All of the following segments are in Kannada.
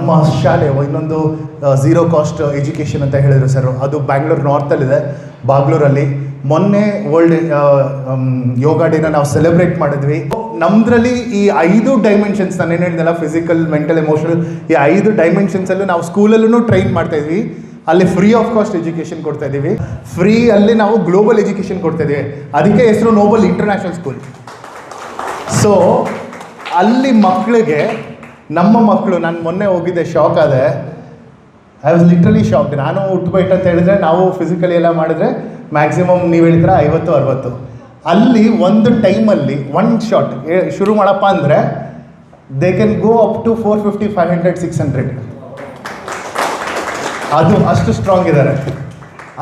ನಮ್ಮ ಶಾಲೆ ಇನ್ನೊಂದು ಝೀರೋ ಕಾಸ್ಟ್ ಎಜುಕೇಷನ್ ಅಂತ ಹೇಳಿದರು ಸರ್, ಅದು ಬ್ಯಾಂಗ್ಳೂರು ನಾರ್ತಲ್ಲಿದೆ, ಬಾಗ್ಲೂರಲ್ಲಿ. ಮೊನ್ನೆ ವರ್ಲ್ಡ್ ಯೋಗ ಡೇನ ನಾವು ಸೆಲೆಬ್ರೇಟ್ ಮಾಡಿದ್ವಿ. ನಮ್ಮದ್ರಲ್ಲಿ ಈ 5 ಡೈಮೆನ್ಷನ್ಸ್ ನಾನು ಏನು ಹೇಳಿದೆಲ್ಲ, ಫಿಸಿಕಲ್, ಮೆಂಟಲ್, ಎಮೋಷನಲ್, ಈ 5 ಡೈಮೆನ್ಷನ್ಸಲ್ಲೂ ನಾವು ಸ್ಕೂಲಲ್ಲೂ ಟ್ರೈನ್ ಮಾಡ್ತಾಯಿದ್ವಿ. ಅಲ್ಲಿ ಫ್ರೀ ಆಫ್ ಕಾಸ್ಟ್ ಎಜುಕೇಷನ್ ಕೊಡ್ತಾ ಇದ್ದೀವಿ. ಫ್ರೀ ಅಲ್ಲಿ ನಾವು ಗ್ಲೋಬಲ್ ಎಜುಕೇಷನ್ ಕೊಡ್ತಾ ಇದ್ದೀವಿ. ಅದಕ್ಕೆ ಹೆಸರು ನೋಬಲ್ ಇಂಟರ್ನ್ಯಾಷನಲ್ ಸ್ಕೂಲ್. ಸೊ ಅಲ್ಲಿ ಮಕ್ಕಳಿಗೆ, ನಮ್ಮ ಮಕ್ಕಳು, ನಾನು ಮೊನ್ನೆ ಹೋಗಿದ್ದೆ, ಶಾಕ್ ಆದೆ. I was literally shock. ನಾನು ಹುಟ್ಟುಬೈಟ್ ಅಂತ ಹೇಳಿದ್ರೆ, ನಾವು ಫಿಸಿಕಲಿ ಎಲ್ಲ ಮಾಡಿದ್ರೆ ಮ್ಯಾಕ್ಸಿಮಮ್ ನೀವು ಹೇಳಿದ್ರೆ 50-60. ಅಲ್ಲಿ ಒಂದು ಟೈಮಲ್ಲಿ ಒನ್ ಶಾಟ್ ಶುರು ಮಾಡಪ್ಪ ಅಂದರೆ they can go up to 450, 500, 600. ಅದು ಅಷ್ಟು ಸ್ಟ್ರಾಂಗ್ ಇದ್ದಾರೆ.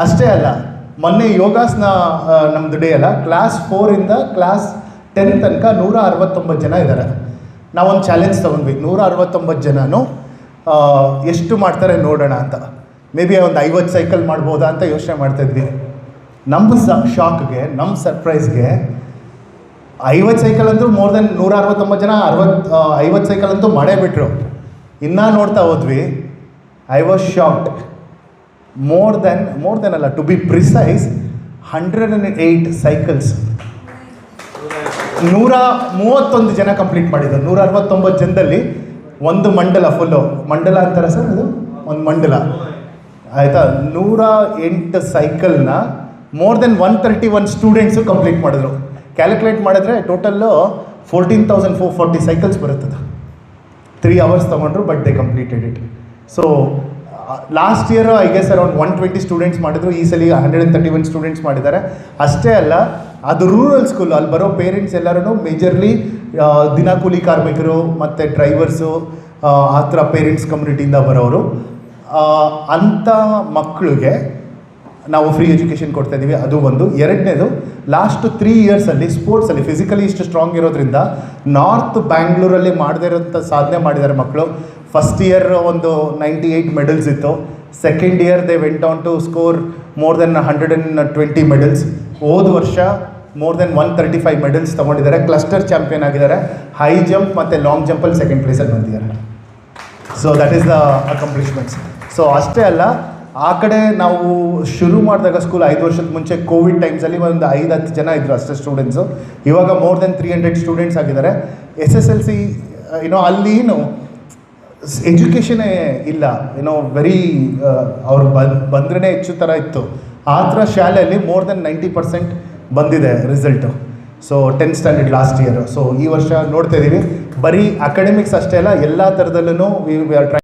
ಅಷ್ಟೇ ಅಲ್ಲ, ಮೊನ್ನೆ ಯೋಗಾಸನ ನಮ್ಮದು ಡೇ ಅಲ್ಲ, ಕ್ಲಾಸ್ 4ಇಂದ ಕ್ಲಾಸ್ 10 ತನಕ 169 ಜನ ಇದ್ದಾರೆ. ನಾವೊಂದು ಚಾಲೆಂಜ್ ತೊಗೊಂಡ್ವಿ, 169 ಜನನೂ ಎಷ್ಟು ಮಾಡ್ತಾರೆ ನೋಡೋಣ ಅಂತ. ಮೇ ಬಿ ಒಂದು 50 ಸೈಕಲ್ ಮಾಡ್ಬೋದಾ ಅಂತ ಯೋಚನೆ ಮಾಡ್ತಾಯಿದ್ವಿ. ನಮ್ಮ ಶಾಕ್ಗೆ, ನಮ್ಮ ಸರ್ಪ್ರೈಸ್ಗೆ 50 ಸೈಕಲ್ ಅಂತೂ ಮೋರ್ ದೆನ್ 169 ಜನ 50 ಸೈಕಲ್ ಅಂತೂ ಮಾಡೇ ಬಿಟ್ರು. ಇನ್ನೂ ನೋಡ್ತಾ ಹೋದ್ವಿ. I was shocked. More than ಅಲ್ಲ, ಟು ಬಿ ಪ್ರಿಸೈಸ್ 108 ಸೈಕಲ್ಸ್ 131 ಜನ ಕಂಪ್ಲೀಟ್ ಮಾಡಿದ್ರು. 169 ಜನದಲ್ಲಿ ಒಂದು ಮಂಡಲ ಫುಲ್ಲು, ಮಂಡಲ ಅಂತಾರೆ ಸರ್, ಅದು ಒಂದು ಮಂಡಲ ಆಯಿತಾ. 108 ಸೈಕಲ್ನ ಮೋರ್ ದೆನ್ 131 ಸ್ಟೂಡೆಂಟ್ಸು ಕಂಪ್ಲೀಟ್ ಮಾಡಿದ್ರು. ಕ್ಯಾಲ್ಕುಲೇಟ್ ಮಾಡಿದ್ರೆ ಟೋಟಲ್ಲು 14,440 ಸೈಕಲ್ಸ್ ಬರುತ್ತದೆ. 3 hours ತೊಗೊಂಡ್ರು, but they completed it. So last year I guess around 120 students ಮಾಡಿದ್ರು. ಈ ಸಲ 131 ಸ್ಟೂಡೆಂಟ್ಸ್ ಮಾಡಿದ್ದಾರೆ. ಅಷ್ಟೇ ಅಲ್ಲ, ಅದು ರೂರಲ್ ಸ್ಕೂಲ್. ಅಲ್ಲಿ ಬರೋ ಪೇರೆಂಟ್ಸ್ ಎಲ್ಲರೂ ಮೇಜರ್ಲಿ ದಿನಕೂಲಿ ಕಾರ್ಮಿಕರು ಮತ್ತು ಡ್ರೈವರ್ಸು, ಆ ಥರ ಪೇರೆಂಟ್ಸ್ ಕಮ್ಯುನಿಟಿಯಿಂದ ಬರೋರು. ಅಂಥ ಮಕ್ಕಳಿಗೆ ನಾವು ಫ್ರೀ ಎಜುಕೇಷನ್ ಕೊಡ್ತಾಯಿದ್ದೀವಿ. ಅದು ಒಂದು. ಎರಡನೇದು, ಲಾಸ್ಟ್ 3 ಇಯರ್ಸಲ್ಲಿ ಸ್ಪೋರ್ಟ್ಸಲ್ಲಿ ಫಿಸಿಕಲಿ ಇಷ್ಟು ಸ್ಟ್ರಾಂಗ್ ಇರೋದ್ರಿಂದ ನಾರ್ತ್ ಬ್ಯಾಂಗ್ಳೂರಲ್ಲಿ ಮಾಡದೇ ಇರೋಂಥ ಸಾಧನೆ ಮಾಡಿದ್ದಾರೆ ಮಕ್ಕಳು. ಫಸ್ಟ್ ಇಯರ್ ಒಂದು 98 ಮೆಡಲ್ಸ್ ಇತ್ತು. Second year they went on to score more than 120 medals. ಹೋದ ವರ್ಷ ಮೋರ್ ದೆನ್ 135 ಮೆಡಲ್ಸ್ ತೊಗೊಂಡಿದ್ದಾರೆ. ಕ್ಲಸ್ಟರ್ ಚಾಂಪಿಯನ್ ಆಗಿದ್ದಾರೆ. ಹೈ ಜಂಪ್ ಮತ್ತು ಲಾಂಗ್ ಜಂಪಲ್ಲಿ ಸೆಕೆಂಡ್ ಪ್ಲೇಸಲ್ಲಿ ಬಂದಿದ್ದಾರೆ. So that is the accomplishments. So ಅಷ್ಟೇ ಅಲ್ಲ, ಆ ಕಡೆ ನಾವು ಶುರು ಮಾಡಿದಾಗ ಸ್ಕೂಲ್ 5 ವರ್ಷದ ಮುಂಚೆ ಕೋವಿಡ್ ಟೈಮ್ಸಲ್ಲಿ ಒಂದು 5-10 ಜನ ಇದ್ದರು ಅಷ್ಟೇ ಸ್ಟೂಡೆಂಟ್ಸು. ಇವಾಗ ಮೋರ್ ದೆನ್ 300 ಸ್ಟೂಡೆಂಟ್ಸ್ ಆಗಿದ್ದಾರೆ. SSLC ಅಲ್ಲಿ ಎಜುಕೇಷನೇ ಇಲ್ಲ, ವೆರಿ ಅವ್ರು ಬಂದ್ರೇ ಹೆಚ್ಚು ಥರ ಇತ್ತು. ಆ ಥರ ಶಾಲೆಯಲ್ಲಿ ಮೋರ್ ದೆನ್ 90% ಬಂದಿದೆ result. So 10th standard last year. So ಈ ವರ್ಷ ನೋಡ್ತಾ ಇದ್ದೀವಿ, ಬರೀ ಅಕಾಡೆಮಿಕ್ಸ್ ಅಷ್ಟೇ ಅಲ್ಲ, ಎಲ್ಲ ಥರದಲ್ಲೂ ವಿ ಆರ್ ಟ್ರೈ